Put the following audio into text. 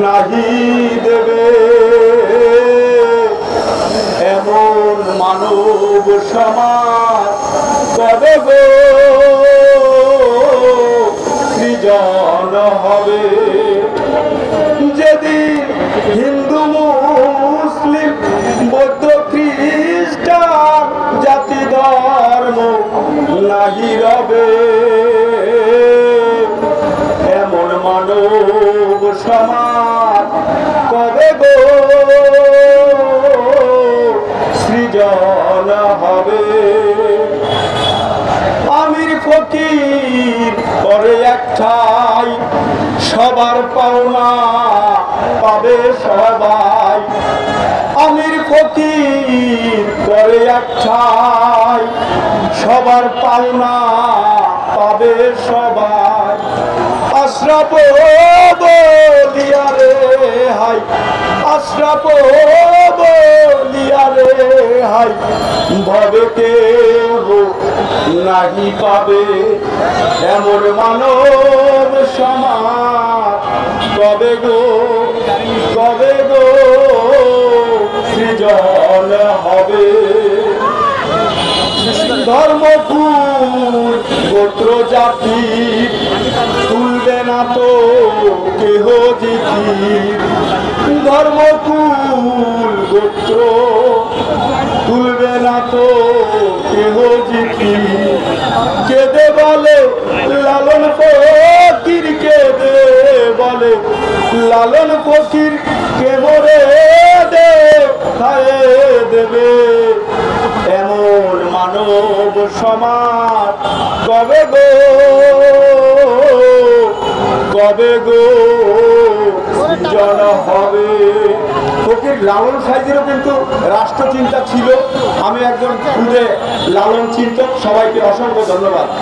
নাহি দেবে। এমন মানব সমাজ কবে গো সৃজন হবে? যেদিন হিন্দু মুসলিম বৌদ্ধ খ্রিস্টান জাতি ধর্ম নাহি রবে, এমন মানব সমাজ কবে গো সৃজন হবে? আমির ফকির করে একটাই, সবার পাওনা পাবে সবাই। আমির ফকির করে একটাই, সবার পাওনা পাবে সবাই। আশরাফ বলিয়া রে হাই, আশরাফ বলিয়া রে হাই, ভবে কেহ নাহি পাবে। এমন মানব সমাজ কবে গো সৃজন হবে? ধর্মকুল গোত্র জাতি তুলবে না তো কেহ জিতি। ধর্মকুল গোত্র তুলবে না তো কেহ জিতি। কেঁদে বলে লালন ফকির, কেঁদে বলে লালন ফকির, কে মরে দে খায়ে দেবে। এমন মানব সমাজ কবে গো সৃজন হবে? ফকির লালন সাইজেরও কিন্তু রাষ্ট্রচিন্তা ছিল। আমি একজন খুদে লালন চিন্তক। সবাইকে অসংখ্য ধন্যবাদ।